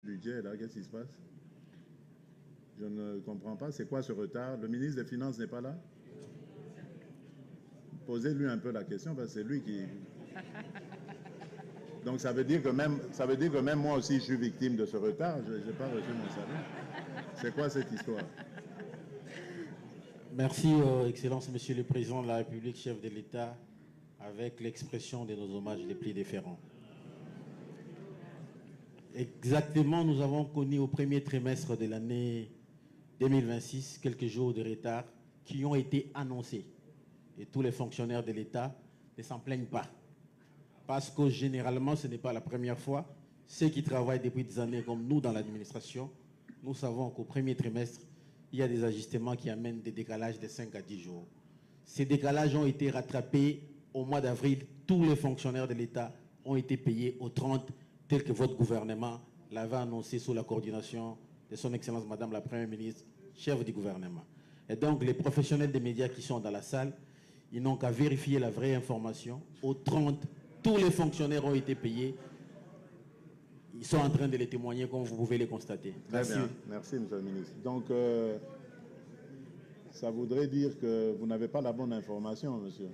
budget, là, qu'est-ce qui se passe? Je ne comprends pas. C'est quoi ce retard? Le ministre des Finances n'est pas là? Posez-lui un peu la question, parce que c'est lui qui... Donc ça veut dire que même moi aussi, je suis victime de ce retard. Je n'ai pas reçu mon salaire. C'est quoi cette histoire? Merci, Excellence, Monsieur le Président de la République, chef de l'État, avec l'expression de nos hommages les plus déférents. Exactement, nous avons connu au premier trimestre de l'année 2026 quelques jours de retard qui ont été annoncés. Et tous les fonctionnaires de l'État ne s'en plaignent pas. Parce que généralement, ce n'est pas la première fois. Ceux qui travaillent depuis des années comme nous dans l'administration, nous savons qu'au premier trimestre, il y a des ajustements qui amènent des décalages de 5 à 10 jours. Ces décalages ont été rattrapés au mois d'avril. Tous les fonctionnaires de l'État ont été payés au 30, tel que votre gouvernement l'avait annoncé sous la coordination de son Excellence Madame la Première ministre, chef du gouvernement. Et donc, les professionnels des médias qui sont dans la salle, ils n'ont qu'à vérifier la vraie information. Au 30, tous les fonctionnaires ont été payés. Ils sont en train de les témoigner, comme vous pouvez les constater. Merci. Très bien. Merci, Monsieur le ministre. Donc, ça voudrait dire que vous n'avez pas la bonne information, monsieur.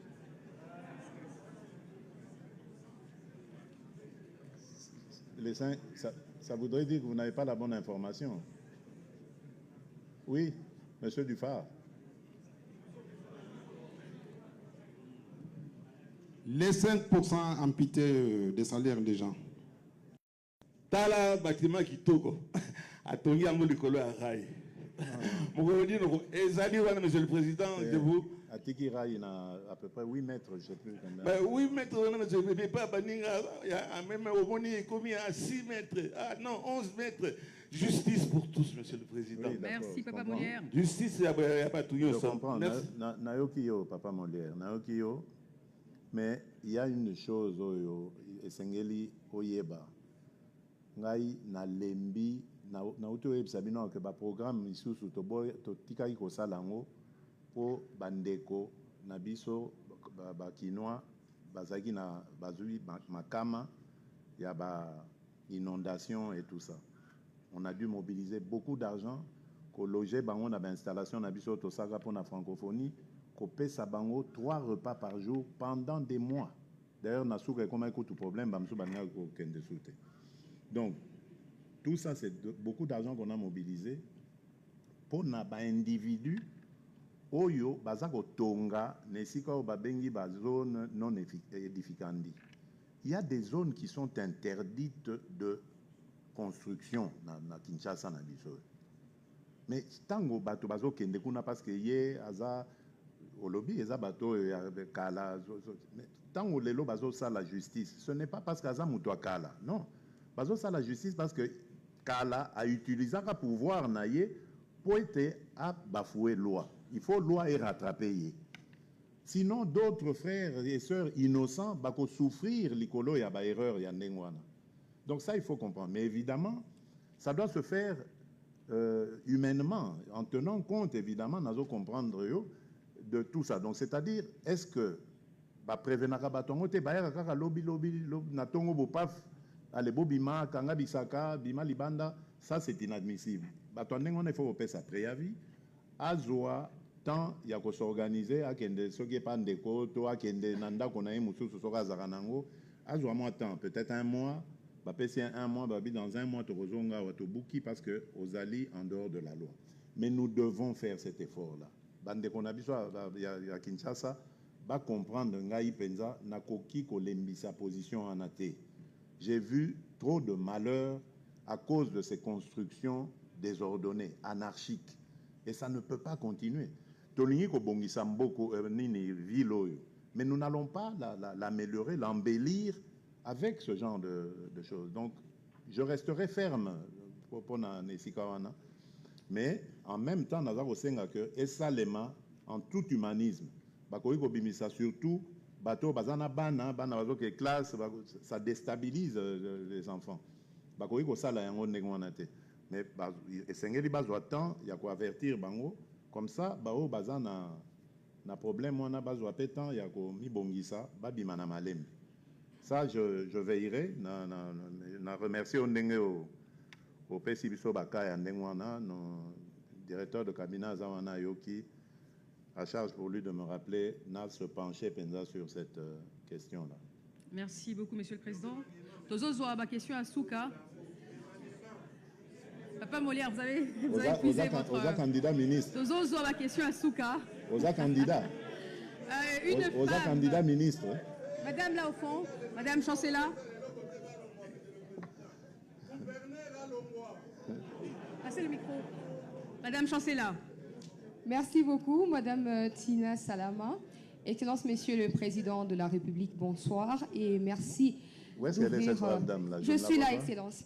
Ça voudrait dire que vous n'avez pas la bonne information. Oui, monsieur Dufar. Les 5% amputés des salaires des gens. Tala bâtiment qui togo. A tongi amu likolo a rail. Monsieur le Président, de vous. À Tiki Rail, il y a à peu près 8 mètres, je ne sais plus combien. Ben, 8 mètres, monsieur le Président, pas même au Moni, commis à 6 mètres. Ah non, 11 mètres. Justice pour tous, monsieur le Président. Oui, merci, Papa Molière. Justice, il n'y a pas tout. Je comprends. Nayokiyo, Papa Molière. Nayokiyo. Mais il y a une chose, Esengeli Oyeba. Ngai na lembi na uto ebisabino ke ba programme isusu to tikaki ko salango po bandeko na biso ba kinois bazaki na bazui makama ya ba inondation et tout ça. On a dû mobiliser beaucoup d'argent ko loger bango na ba installation na biso to saka pour la francophonie ko pesa bango 3 repas par jour pendant des mois. D'ailleurs na souka comme tout problème bamsu banga ko kende soute. Donc, tout ça, c'est beaucoup d'argent qu'on a mobilisé pour les individus oyo bazako tonga nesika o babengi ba zone non édificandi. Il y a des zones qui sont interdites de construction na Kinshasa na biso. Mais tango bato bazo kende kuna parce que yé aza olobi eza bato ya kala tango lelo bazo sa la justice, ce n'est pas parce qu'aza muto kala, non. Bazo ça la justice parce que Kala a utilisé un pouvoir naïe pour être à bafouer loi. Il faut loi et rattraper. Sinon, d'autres frères et sœurs innocents vont souffrir l'icolo et à erreur y a donc ça, il faut comprendre. Mais évidemment, ça doit se faire humainement, en tenant compte, évidemment, nous comprendre de tout ça. Donc, c'est-à-dire, est-ce que prévenir allez, Bobima, Kanga Bisaka, Bima Libanda, ça c'est inadmissible. On il faut faire ça préavis. Azoa, tant il y a qu'on s'organiser, à kende ce qui est pas de koto, à kende nanda qu'on a eu moussou sur sora zaranango. Azoa moi temps, peut-être un mois, bah passer un mois, bah dans un mois tu rezonga ou tu bouki parce que aux alliés en dehors de la loi. Mais nous devons faire cet effort-là. Bande qu'on a besoin, il y a Kinshasa, va comprendre ngai penza na koki ko lembi sa position en athée. J'ai vu trop de malheurs à cause de ces constructions désordonnées, anarchiques. Et ça ne peut pas continuer. Mais nous n'allons pas l'améliorer, l'embellir avec ce genre de choses. Donc, je resterai ferme pour Nesikawana. Mais en même temps, nous avons que Esalema, en tout humanisme, surtout, bateau bazana bana bazo que classe ça déstabilise les enfants bakoyi ko sala yango ndengwana te mais esengeli bazwa temps ya ko avertir bango comme ça bao bazana na problème wana bazwa pétant ya ko mibongisa babima na malem ça je veillerai na remercier ndenge Opesi biso bakaya ndengwana, no directeur de cabinet Azawana Yoki, à charge pour lui de me rappeler, n'a se pencher penza sur cette question-là. Merci beaucoup, Monsieur le Président. Tozozo a ma question à Souka. Papa Molière, vous avez épuisé votre... candidat ministre. Tozozo a ma question à Souka. Osa candidat. Osa candidat ministre. Madame là au fond, Madame Chancela. Passez le micro. Madame Chancela. Merci beaucoup, Madame Tina Salama. Excellence, Monsieur le Président de la République, bonsoir et merci. Où est-ce qu'elle est cette dame là? Je suis là, Excellence.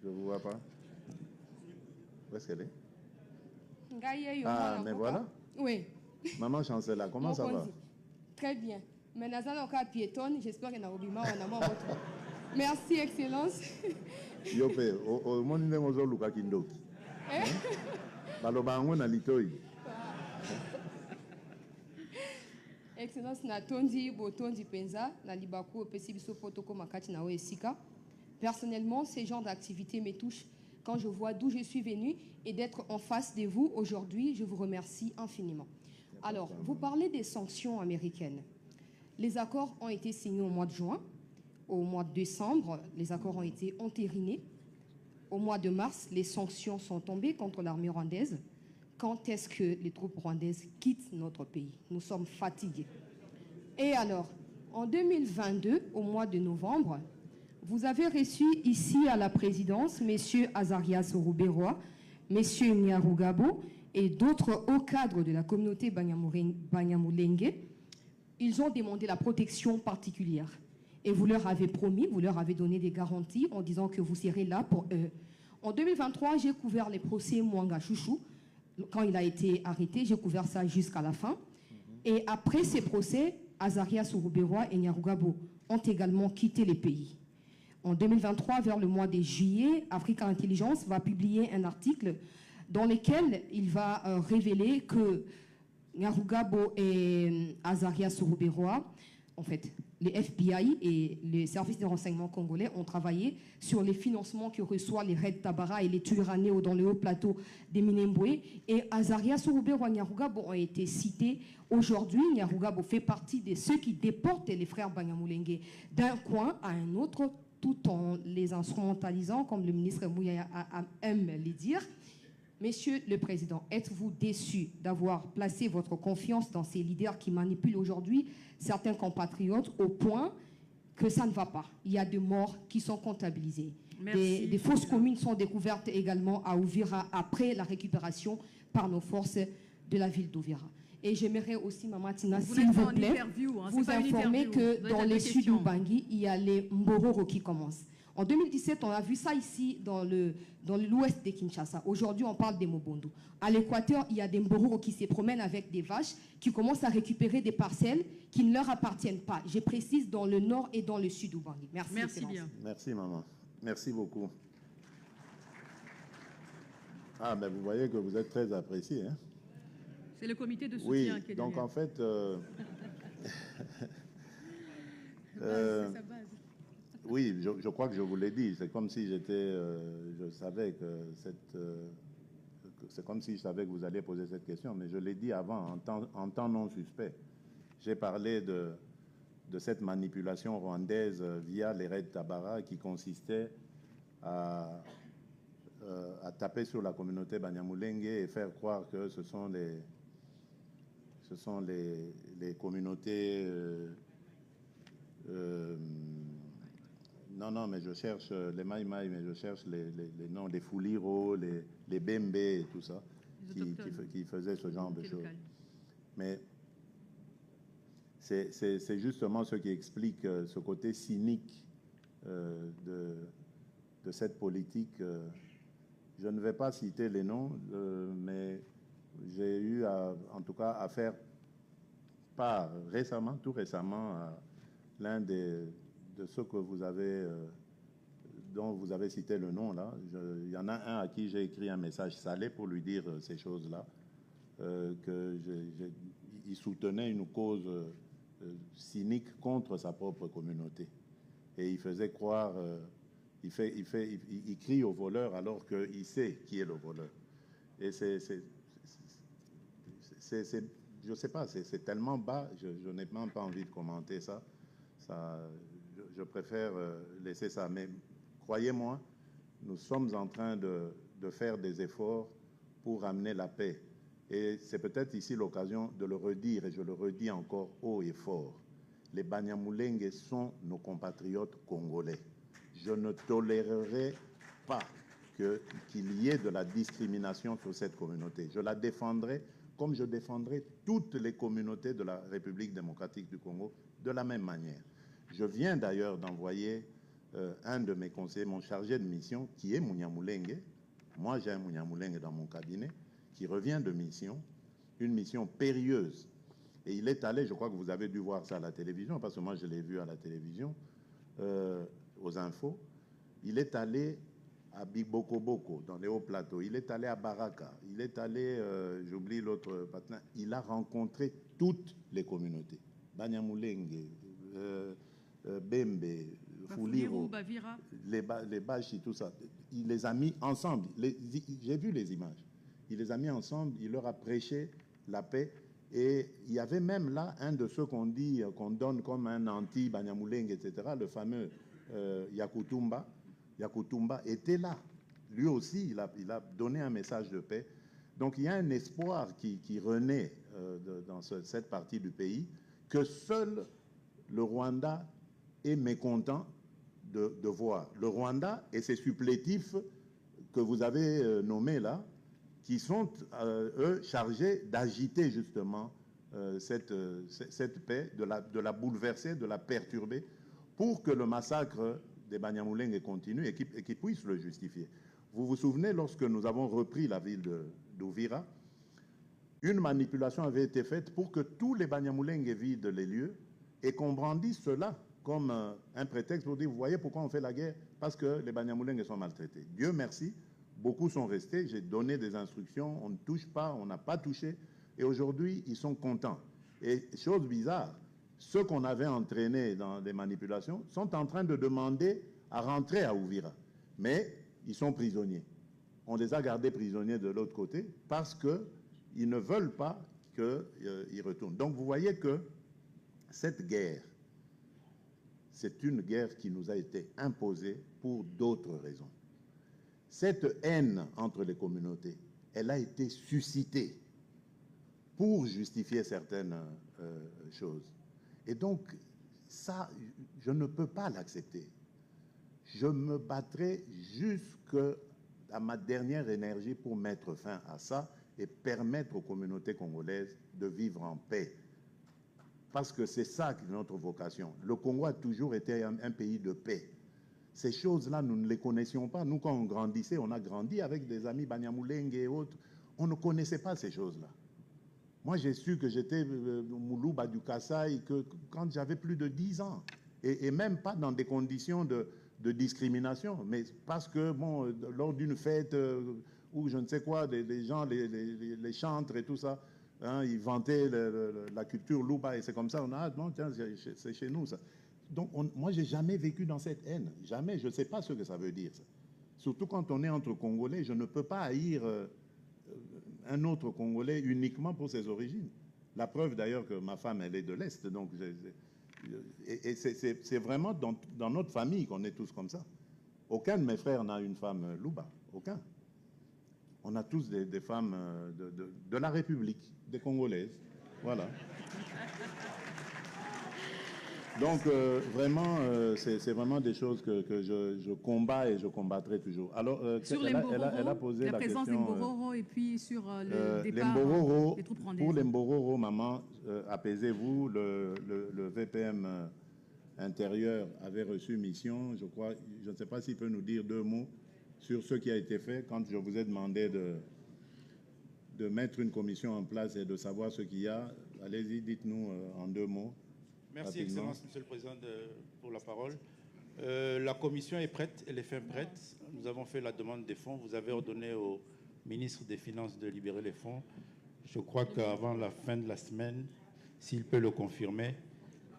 Je ne vous vois pas. Où est-ce qu'elle est? Ah, mais voilà. Oui. Maman Chancela, comment ça va? Très bien. Mais nous allons encore piétonne, j'espère que nous avons Merci, Excellence. Yope, au monde de Mozo Luka Kindoki. Balobango na litoi. Excellence, na tondi botondi penza na libaku opesi biso protoko makati na esika. Personnellement, ces genres d'activités me touchent quand je vois d'où je suis venue et d'être en face de vous aujourd'hui. Je vous remercie infiniment. Alors, vous parlez des sanctions américaines. Les accords ont été signés au mois de juin. Au mois de décembre, les accords ont été entérinés. Au mois de mars, les sanctions sont tombées contre l'armée rwandaise. Quand est-ce que les troupes rwandaises quittent notre pays? Nous sommes fatigués. Et alors, en 2022, au mois de novembre, vous avez reçu ici à la présidence M. Azarias Rouberoa, M. Nyarugabo et d'autres hauts cadres de la communauté Banyamulenge. Ils ont demandé la protection particulière. Et vous leur avez promis, vous leur avez donné des garanties en disant que vous serez là pour eux. En 2023, j'ai couvert les procès Mwanga Chouchou. Quand il a été arrêté, j'ai couvert ça jusqu'à la fin. Et après ces procès, Azarias Rouberoa et Nyarugabo ont également quitté les pays. En 2023, vers le mois de juillet, Africa Intelligence va publier un article dans lequel il va révéler que Nyarugabo et Azarias Rouberoa, en fait, les FBI et les services de renseignement congolais ont travaillé sur les financements que reçoivent les Red Tabara et les Turaneo dans le haut plateau des Minembwe. Et Azarias Rouberoa et Nyarugabo ont été cités. Aujourd'hui, Nyarugabo fait partie de ceux qui déportent les frères Banyamulenge d'un coin à un autre, tout en les instrumentalisant, comme le ministre Mouyaya aime le dire. Monsieur le Président, êtes-vous déçu d'avoir placé votre confiance dans ces leaders qui manipulent aujourd'hui certains compatriotes au point que ça ne va pas? Il y a des morts qui sont comptabilisées. Des fausses communes sont découvertes également à Ouvira après la récupération par nos forces de la ville d'Ouvira. Et j'aimerais aussi, Maman Tina, s'il vous plaît, vous informer que dans les sud du Bangui, il y a les Mbororo qui commencent. En 2017, on a vu ça ici dans l'ouest de Kinshasa. Aujourd'hui, on parle des Mobondo. À l'équateur, il y a des Mbororo qui se promènent avec des vaches, qui commencent à récupérer des parcelles qui ne leur appartiennent pas. Je précise dans le nord et dans le sud du Bangui. Merci. Merci bien. Merci, maman. Merci beaucoup. Ah, mais vous voyez que vous êtes très apprécié, hein? C'est le comité de soutien qui est donc derrière. en fait... c'est sa base. Oui, je crois que je vous l'ai dit. C'est comme si je savais que c'est comme si je savais que vous alliez poser cette question, mais je l'ai dit avant, en temps non suspect. J'ai parlé de cette manipulation rwandaise via les Red Tabara qui consistait à taper sur la communauté Banyamulenge et faire croire que ce sont les communautés... non, mais je cherche les Maïmaï, mais je cherche les noms des Fouliro, les Bembe et tout ça, qui faisaient ce genre de choses. Mais c'est justement ce qui explique ce côté cynique de cette politique. Je ne vais pas citer les noms, mais j'ai eu en tout cas à faire part tout récemment, à l'un de ceux que vous avez, dont vous avez cité le nom là. Il y en a un à qui j'ai écrit un message salé pour lui dire ces choses-là, qu'il soutenait une cause cynique contre sa propre communauté. Et il faisait croire il crie au voleur alors qu'il sait qui est le voleur. Et je ne sais pas, c'est tellement bas, je n'ai même pas envie de commenter ça. Je préfère laisser ça. Mais croyez-moi, nous sommes en train de faire des efforts pour amener la paix. Et c'est peut-être ici l'occasion de le redire, et je le redis encore haut et fort. Les Banyamulenge sont nos compatriotes congolais. Je ne tolérerai pas qu'il y ait de la discrimination sur cette communauté. Je la défendrai comme je défendrai toutes les communautés de la République démocratique du Congo de la même manière. Je viens d'ailleurs d'envoyer un de mes conseillers, mon chargé de mission, qui est Munyamulenge. Moi, j'ai un Munyamulenge dans mon cabinet, qui revient de mission, une mission périlleuse. Et il est allé, je crois que vous avez dû voir ça à la télévision, parce que moi, je l'ai vu à la télévision, aux infos. Il est allé à Bibokoboko, dans les hauts plateaux. Il est allé à Baraka. Il est allé, j'oublie l'autre partenaire. Il a rencontré toutes les communautés. Banyamulenge, Bembe, Fuliro, Bavira, les Bashi, tout ça. Il les a mis ensemble. J'ai vu les images. Il les a mis ensemble. Il leur a prêché la paix. Et il y avait même là un de ceux qu'on dit, qu'on donne comme un anti-Banyamulenge, etc., le fameux Yakutumba. Yakutumba était là. Lui aussi, il a donné un message de paix. Donc il y a un espoir qui renaît dans cette partie du pays, que seul le Rwanda est mécontent de voir. Le Rwanda et ses supplétifs que vous avez nommés là, qui sont, eux, chargés d'agiter justement cette paix, de la bouleverser, de la perturber, pour que le massacre des Banyamulenge continue et qui puisse le justifier. Vous vous souvenez, lorsque nous avons repris la ville d'Uvira, une manipulation avait été faite pour que tous les Banyamulenge vident les lieux et qu'on brandisse cela comme un prétexte pour dire, vous voyez pourquoi on fait la guerre? Parce que les Banyamulenge sont maltraités. Dieu merci, beaucoup sont restés, j'ai donné des instructions, on ne touche pas, on n'a pas touché, et aujourd'hui, ils sont contents. Et chose bizarre, ceux qu'on avait entraînés dans des manipulations sont en train de demander à rentrer à Uvira. Mais ils sont prisonniers. On les a gardés prisonniers de l'autre côté parce qu'ils ne veulent pas qu'ils retournent. Donc vous voyez que cette guerre, c'est une guerre qui nous a été imposée pour d'autres raisons. Cette haine entre les communautés, elle a été suscitée pour justifier certaines choses. Et donc, ça, je ne peux pas l'accepter. Je me battrai jusqu'à ma dernière énergie pour mettre fin à ça et permettre aux communautés congolaises de vivre en paix. Parce que c'est ça qui est notre vocation. Le Congo a toujours été un pays de paix. Ces choses-là, nous ne les connaissions pas. Nous, quand on grandissait, on a grandi avec des amis Banyamulenge et autres. On ne connaissait pas ces choses-là. Moi, j'ai su que j'étais Moulouba du Kassai quand j'avais plus de 10 ans. Et même pas dans des conditions de discrimination, mais parce que, bon, lors d'une fête ou je ne sais quoi, les gens, les chantres et tout ça, hein, ils vantaient la culture Louba et c'est comme ça, on a, non, tiens, c'est chez nous ça. Donc, moi, j'ai jamais vécu dans cette haine. Jamais. Je ne sais pas ce que ça veut dire, ça. Surtout quand on est entre Congolais, je ne peux pas haïr un autre Congolais uniquement pour ses origines. La preuve d'ailleurs que ma femme, elle est de l'Est. Donc, c'est vraiment dans notre famille qu'on est tous comme ça. Aucun de mes frères n'a une femme Louba. Aucun. On a tous des femmes de la République, des Congolaises. Voilà. Donc, vraiment, c'est vraiment des choses que je combats et je combattrai toujours. Alors, sur elle a posé la présence question, des Mbororo et puis sur le départ des troupes rwandaises. Pour les Mbororo, maman, apaisez-vous. Le VPM intérieur avait reçu mission. Je crois, je ne sais pas s'il peut nous dire 2 mots sur ce qui a été fait quand je vous ai demandé de mettre une commission en place et de savoir ce qu'il y a. Allez-y, dites-nous en 2 mots. Merci, rapidement. Excellence, Monsieur le Président, pour la parole. La commission est prête, elle est fin prête. Nous avons fait la demande des fonds. Vous avez ordonné au ministre des Finances de libérer les fonds. Je crois qu'avant la fin de la semaine, s'il peut le confirmer,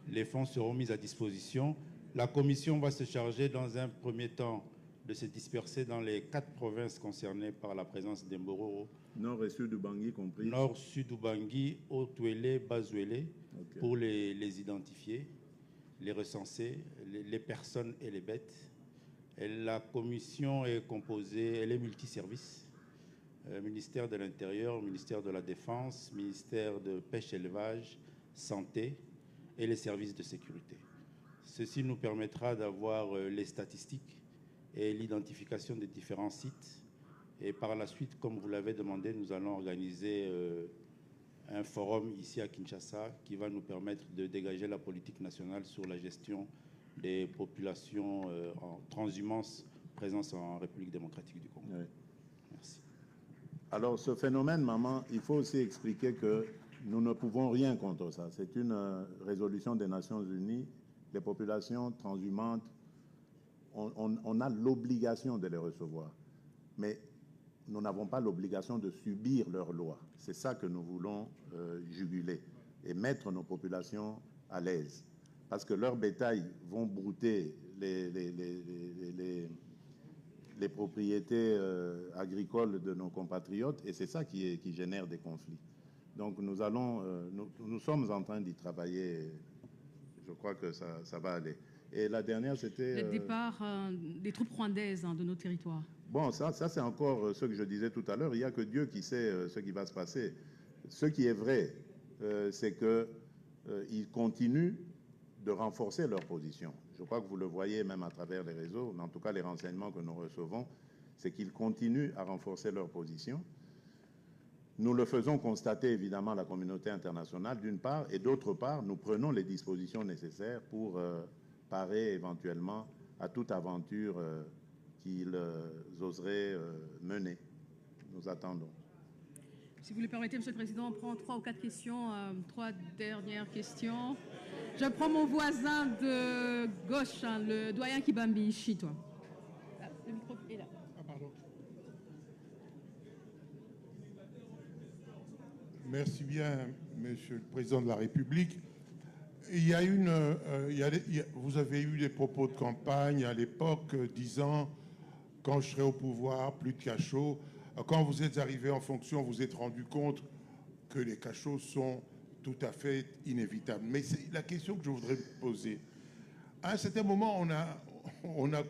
les fonds seront mis à disposition La commission va se charger dans un premier temps de se disperser dans les 4 provinces concernées par la présence des Mbororo. Nord et sud du Bangui compris. Nord, sud Ubangi, Haut-Ouélé, Bas-Ouélé, Ok. pour les identifier, les recenser, les personnes et les bêtes. Et la commission est composée, elle est multiservice. Ministère de l'Intérieur, ministère de la Défense, ministère de Pêche et Élevage, Santé et les services de sécurité. Ceci nous permettra d'avoir les statistiques et l'identification des différents sites. Et par la suite, comme vous l'avez demandé, nous allons organiser un forum ici à Kinshasa qui va nous permettre de dégager la politique nationale sur la gestion des populations en transhumance présentes en République démocratique du Congo. Oui. Merci. Alors, ce phénomène, maman, il faut aussi expliquer que nous ne pouvons rien contre ça. C'est une résolution des Nations Unies. Les populations transhumantes, on a l'obligation de les recevoir. Mais nous n'avons pas l'obligation de subir leurs lois. C'est ça que nous voulons juguler et mettre nos populations à l'aise. Parce que leurs bétails vont brouter les propriétés agricoles de nos compatriotes et c'est ça qui génère des conflits. Donc nous sommes en train d'y travailler. Je crois que ça va aller. Et la dernière, c'était... Le départ des troupes rwandaises de nos territoires. Bon, ça c'est encore ce que je disais tout à l'heure. Il n'y a que Dieu qui sait ce qui va se passer. Ce qui est vrai, c'est qu'ils continuent de renforcer leur position. Je crois que vous le voyez même à travers les réseaux, en tout cas les renseignements que nous recevons, c'est qu'ils continuent à renforcer leur position. Nous le faisons constater évidemment à la communauté internationale d'une part, et d'autre part, nous prenons les dispositions nécessaires pour parer éventuellement à toute aventure qu'ils oseraient mener. Nous attendons. Si vous le permettez, Monsieur le Président, on prend 3 ou 4 questions, 3 dernières questions. Je prends mon voisin de gauche, le doyen Kibambi Ishi, toi. Ah, le micro est là. Ah, pardon. Merci bien, Monsieur le Président de la République. Il y a vous avez eu des propos de campagne à l'époque disant « quand je serai au pouvoir, plus de cachots ». Quand vous êtes arrivé en fonction, vous êtes rendu compte que les cachots sont tout à fait inévitables. Mais c'est la question que je voudrais poser. À un certain moment, on a